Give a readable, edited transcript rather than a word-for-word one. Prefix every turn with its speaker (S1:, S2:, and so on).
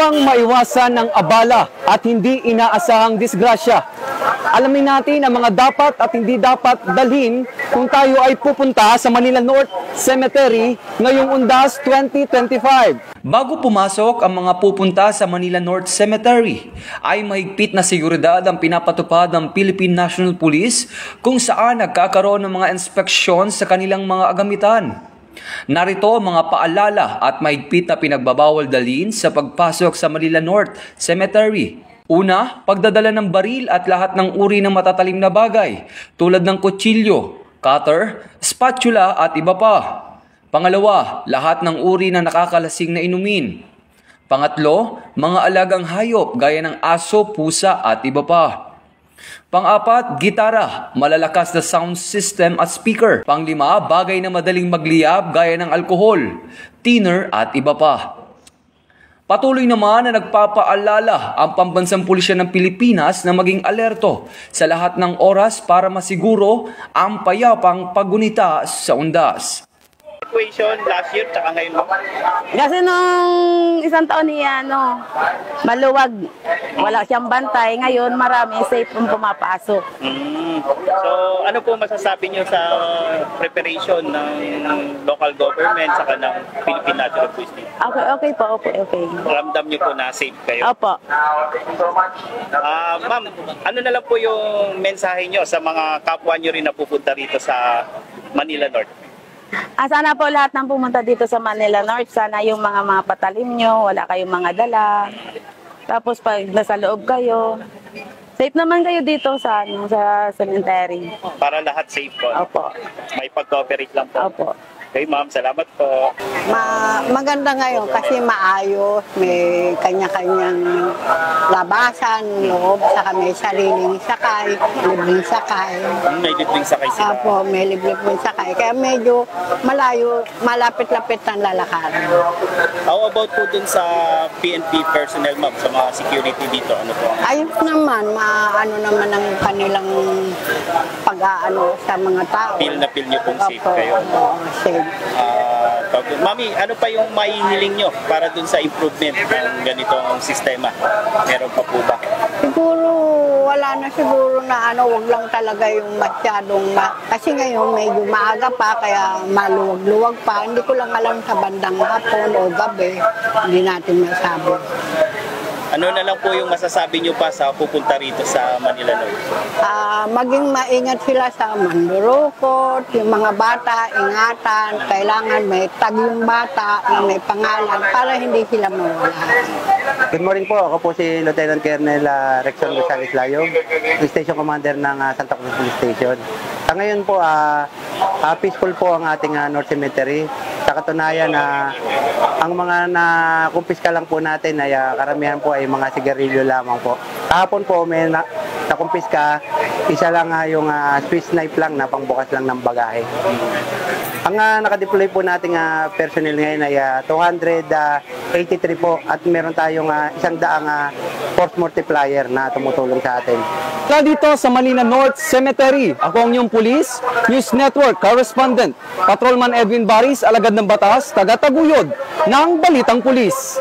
S1: Upang maiwasan ng abala at hindi inaasahang disgrasya, alamin natin ang mga dapat at hindi dapat dalhin kung tayo ay pupunta sa Manila North Cemetery ngayong Undas 2025.
S2: Bago pumasok ang mga pupunta sa Manila North Cemetery, ay mahigpit na seguridad ang pinapatupad ng Philippine National Police kung saan nagkakaroon ng mga inspeksyon sa kanilang mga agamitan. Narito ang mga paalala at mahigpit na pinagbabawal dalhin sa pagpasok sa Manila North Cemetery. Una, pagdadala ng baril at lahat ng uri ng matatalim na bagay tulad ng kutsilyo, cutter, spatula at iba pa. Pangalawa, lahat ng uri ng nakakalasing na inumin. Pangatlo, mga alagang hayop gaya ng aso, pusa at iba pa. Pang-apat, gitara, malalakas na sound system at speaker. Pang-lima, bagay na madaling magliyab gaya ng alkohol, thinner at iba pa. Patuloy naman na nagpapaalala ang Pambansang Pulisya ng Pilipinas na maging alerto sa lahat ng oras para masiguro ang payapang paggunita sa undas.
S3: Situation last year tsaka ngayon mo?
S4: Kasi nung isang taon niya, maluwag, wala siyang bantay. Ngayon, marami safe kung pumapasok.
S3: So, ano po masasabi niyo sa preparation ng local government saka ng Philippine National Police?
S4: Okay po, okay.
S3: Ramdam niyo po na safe kayo?
S4: Opo.
S3: Ma'am, ano na lang po yung mensahe niyo sa mga kapwa niyo rin na pupunta rito sa Manila North?
S4: Sana po lahat ng pumunta dito sa Manila North, sana yung mga patalim nyo, wala kayong mga dala. Tapos pag nasa loob kayo, safe naman kayo dito sa cemetery.
S3: Para lahat safe po?
S4: Opo.
S3: May pag-cooperate lang po?
S4: Opo.
S3: Okay ma'am, salamat po.
S5: Maganda ngayon kasi maayos, may kanya-kanyang labasan, loob, saka may sariling sakay, libreng sakay.
S3: May libreng sakay sila?
S5: Opo, may libreng sakay. Kaya medyo malayo, malapit-lapit ang lalakaran.
S3: How about po dun sa PNP personnel ma'am, sa mga security dito? Ano po?
S5: Ayos naman, maano naman ang kanilang pag-aano sa mga tao.
S3: Feel na feel nyo kung safe kayo?
S5: Oo, safe.
S3: Mami, ano pa yung maihiling nyo para dun sa improvement ng ganitong sistema? Meron pa po ba?
S5: Siguro, wala na siguro na wag lang talaga yung masyadong kasi ngayon medyo maaga pa, kaya maluwag-luwag pa. Hindi ko lang alam sa bandang hapon o gabi, hindi natin masabi.
S3: Ano na lang po yung masasabi nyo pa sa pupunta rito sa Manila North?
S5: Maging maingat sila sa mandurukot, yung mga bata, ingatan, kailangan may tag yung bata na may pangalan para hindi sila mawala.
S6: Good morning po, ako po si Lieutenant Colonel Rexon Gonzales Layog, Station Commander ng Santa Cruz Police Station. Sa ngayon po, peaceful po ang ating North Cemetery. Sa katunayan na ang mga nakumpiska lang po natin ay karamihan po ay mga sigarilyo lamang po. Kahapon po may nakumpiska, isa lang yung Swiss knife lang na pangbukas lang ng bagahe. Ang nakadeploy po nating personnel ngayon ay 283 po at meron tayong 100 force multiplier na tumutulong sa atin.
S1: Dito sa Manila North Cemetery, ako ang inyong Police News Network Correspondent, Patrolman Edwin Baris, alagad ng batas, taga-taguyod ng Balitang Pulis.